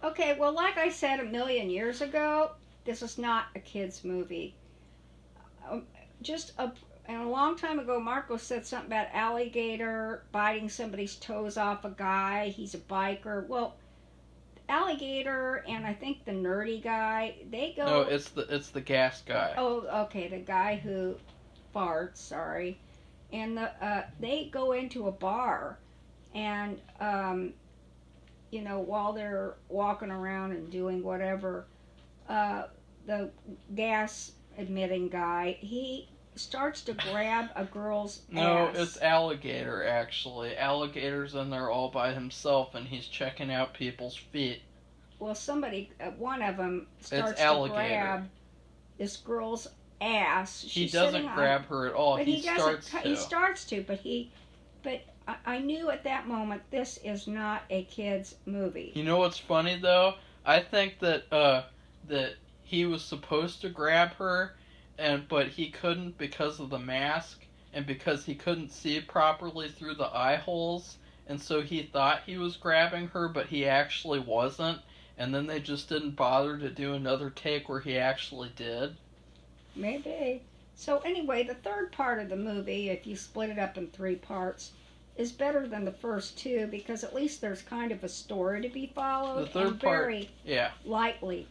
Okay, well, like I said a million years ago, this is not a kid's movie. Um, just a and a long time ago, Marco said something about alligator biting somebody's toes off. A guy, he's a biker. Well, alligator and I think the nerdy guy, they No, go. it's the gas guy. Oh, okay, the guy who farts. Sorry, and they go into a bar, and while they're walking around and doing whatever, uh, the gas emitting guy, he starts to grab a girl's No, it's ass. alligator actually. Alligator's in there all by himself, and he's checking out people's feet. Well, one of them It's starts to alligator. grab this girl's ass. He She's sitting doesn't on, grab her at all. but He he doesn't. starts He to. starts to, but I knew at that moment this is not a kids movie. You know what's funny though? I think that he was supposed to grab her, but he couldn't because of the mask and because he couldn't see properly through the eye holes, and so he thought he was grabbing her, but he actually wasn't. And then they just didn't bother to do another take where he actually did. Maybe. So anyway, the third part of the movie, if you split it up in three parts, is better than the first two because at least there's kind of a story to be The followed and third part, very yeah, lightly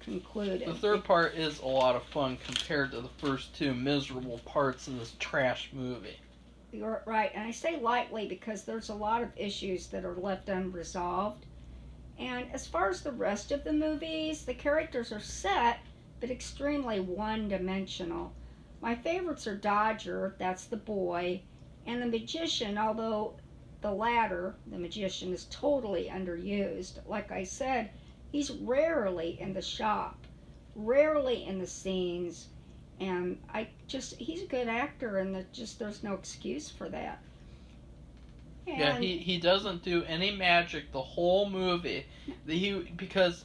the concluded. third part is a lot of fun compared to the first two miserable parts of this trash movie. You're right, and I say lightly because there's a lot of issues that are left unresolved. And as far as the rest of the movies, the characters are set but extremely one dimensional. My favorites are Dodger, that's the boy, and the magician, although the latter, the magician, is totally underused. Like I said, he's rarely in the shop, rarely in the scenes, and he's a good actor, and there's no excuse for that. Yeah, And he doesn't do any magic the whole movie. Because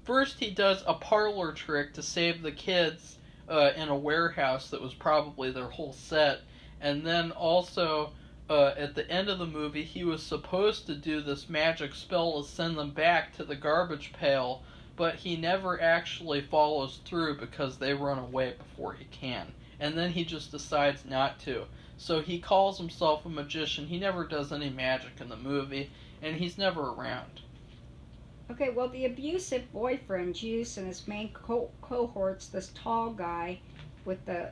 first he does a parlor trick to save the kids in a warehouse that was probably their whole set, and then also at the end of the movie he was supposed to do this magic spell to send them back to the garbage pail, but he never actually follows through because they run away before he can, and then he just decides not to. So he calls himself a magician. He never does any magic in the movie, and he's never around. okay, well, the abusive boyfriend, Juice, and his main cohorts, this tall guy with the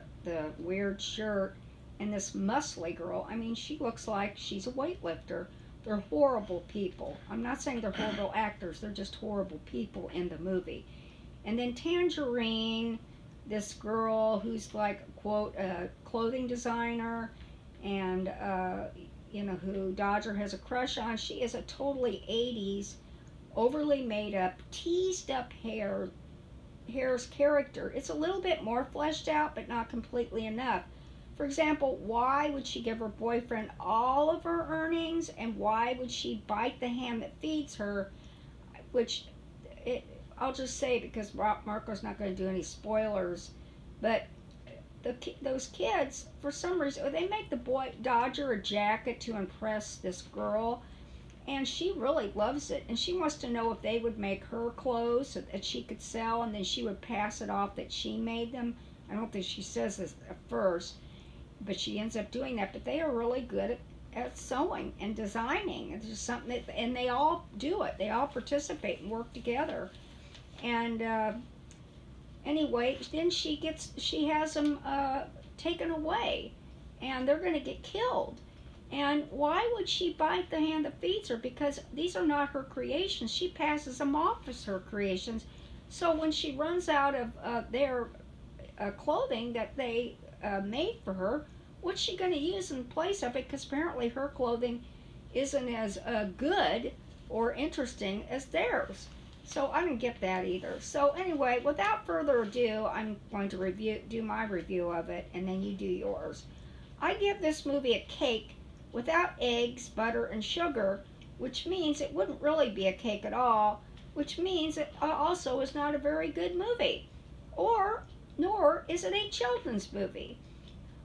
weird shirt, and this muscly girl. I mean, she looks like she's a weightlifter. They're horrible people. I'm not saying they're horrible actors, they're just horrible people in the movie. And then Tangerine, this girl who's like, quote, a clothing designer, and, who Dodger has a crush on. She is a totally 80s overly made up, teased up hair's character. It's a little bit more fleshed out, but not completely enough. For example, why would she give her boyfriend all of her earnings, and why would she bite the hand that feeds her? Which it, I'll just say because Marco's not going to do any spoilers, but those kids, for some reason, they make the boy Dodger a jacket to impress this girl, and she really loves it, and she wants to know if they would make her clothes so that she could sell, and then she would pass it off that she made them. I don't think she says this at first, but she ends up doing that. But they are really good at sewing and designing. It's just something that, and they all do it. They all participate and work together. And anyway, then she has them taken away, and they're going to get killed. And why would she bite the hand that feeds her? Because these are not her creations. She passes them off as her creations. So when she runs out of their clothing that they made for her, what's she going to use in place of it? Because apparently her clothing isn't as good or interesting as theirs. So I didn't get that either. So anyway, without further ado, I'm going to do my review of it, and then you do yours. I give this movie a cake without eggs, butter, and sugar, which means it wouldn't really be a cake at all, which means it also is not a very good movie. Nor is it a children's movie.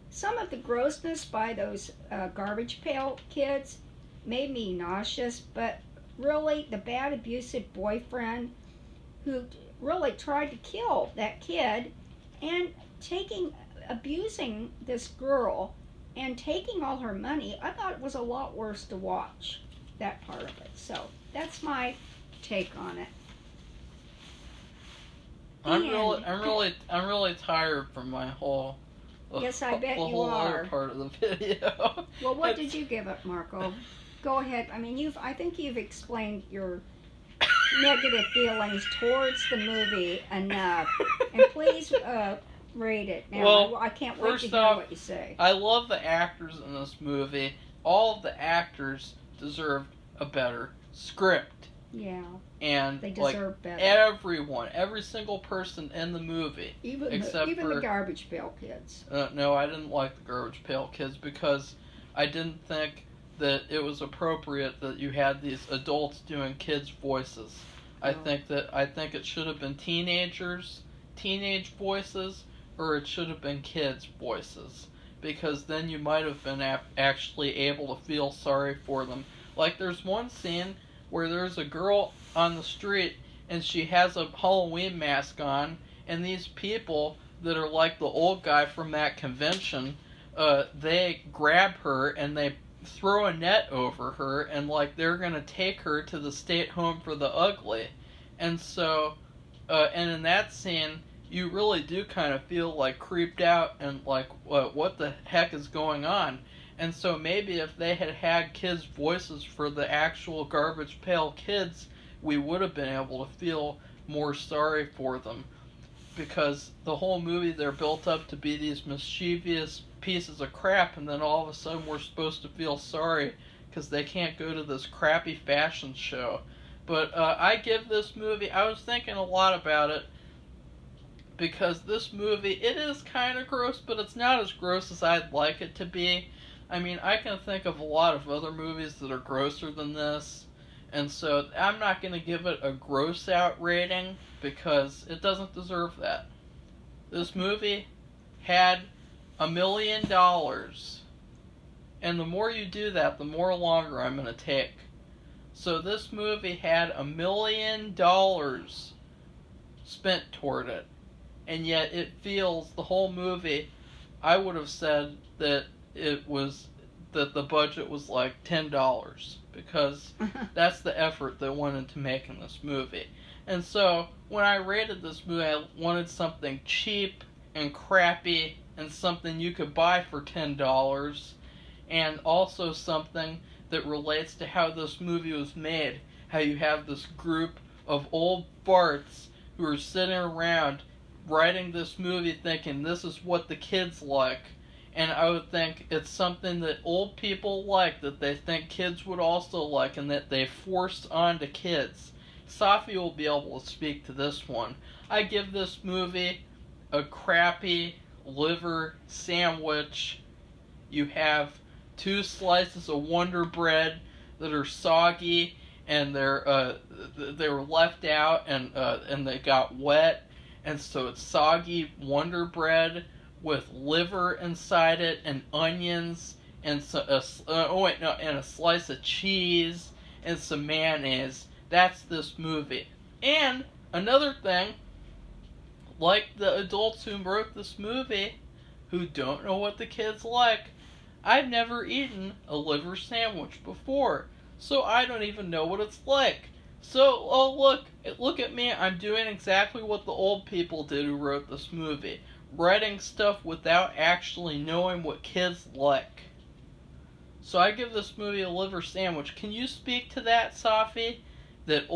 Some of the grossness by those Garbage Pail Kids made me nauseous, but really, the bad abusive boyfriend who really tried to kill that kid, and abusing this girl and taking all her money. I thought it was a lot worse to watch that part of it. So that's my take on it. I'm really tired from my whole. Yes, I bet the you whole are. other part of the video. Well, what did you give it, Marco? Go ahead. I mean, I think you've explained your negative feelings towards the movie enough, and please rate it now. Well, I can't wait to hear what you say. I love the actors in this movie. All of the actors deserved a better script. Yeah. And they deserve better. Everyone, every single person in the movie, even the Garbage Pail Kids. No, I didn't like the Garbage Pail Kids because I didn't think that it was appropriate that you had these adults doing kids' voices. I think it should have been teenage voices, or it should have been kids' voices, because then you might have been actually able to feel sorry for them. Like, there's one scene where there's a girl on the street and she has a Halloween mask on, and these people that are like the old guy from that convention, they grab her and they throw a net over her, and like they're gonna take her to the state home for the ugly. And so and in that scene you really do kind of feel like creeped out and like what the heck is going on. And so maybe if they had kids' voices for the actual Garbage Pail Kids, we would have been able to feel more sorry for them. Because the whole movie, they're built up to be these mischievous pieces of crap, and then all of a sudden we're supposed to feel sorry because they can't go to this crappy fashion show. But I give this movie, I was thinking a lot about it, because this movie, it is kind of gross, but it's not as gross as I'd like it to be. I mean, I can think of a lot of other movies that are grosser than this, and so I'm not going to give it a gross out rating because it doesn't deserve that. This movie had $1 million, and the more you do that, the more longer I'm going to take. So this movie had $1 million spent toward it, and yet it feels, the whole movie, I would have said that the budget was like $10, because that's the effort that went into making this movie. And so when I rated this movie, I wanted something cheap and crappy and something you could buy for $10, and also something that relates to how this movie was made. How you have this group of old farts who are sitting around writing this movie thinking this is what the kids like. And I would think it's something that old people like, that they think kids would also like, and that they forced onto kids. Safi will be able to speak to this one. I give this movie a crappy liver sandwich. You have 2 slices of Wonder Bread that are soggy, and they were left out, and they got wet, and so it's soggy Wonder Bread with liver inside it, and onions, and and a slice of cheese, and some mayonnaise. That's this movie. And another thing, like the adults who wrote this movie, who don't know what the kids like, I've never eaten a liver sandwich before, so I don't even know what it's like. So, look at me, I'm doing exactly what the old people did who wrote this movie. Writing stuff without actually knowing what kids like. So I give this movie a liver sandwich. Can you speak to that, Safi? That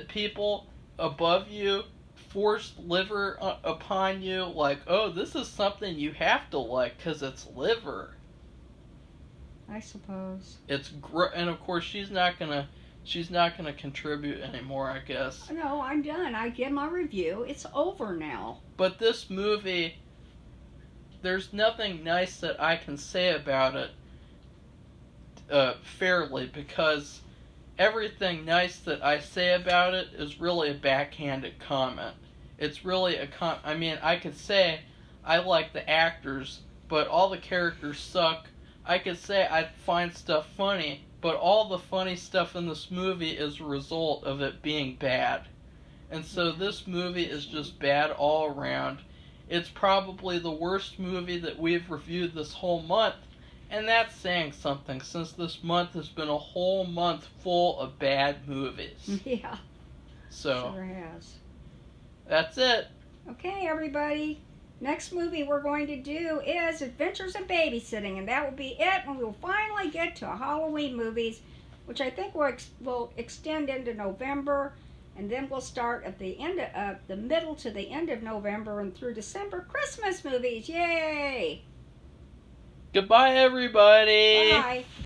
people above you forced liver upon you, like, oh, this is something you have to like because it's liver. I suppose. And of course she's not gonna contribute anymore, I guess. No, I'm done. I give my review. It's over now. But this movie, there's nothing nice that I can say about it fairly, because everything nice that I say about it is really a backhanded comment. It's really I mean, I could say I like the actors, but all the characters suck. I could say I find stuff funny, but all the funny stuff in this movie is a result of it being bad. And so this movie is just bad all around. It's probably the worst movie that we've reviewed this whole month. And that's saying something, since this month has been a whole month full of bad movies. Yeah, So, sure has. that's it. Okay, everybody. Next movie we're going to do is Adventures in Babysitting, and that will be it. And we'll finally get to Halloween movies, which I think will extend into November, and then we'll start at the end of the middle to the end of November and through December. Christmas movies, yay! Goodbye, everybody. Bye.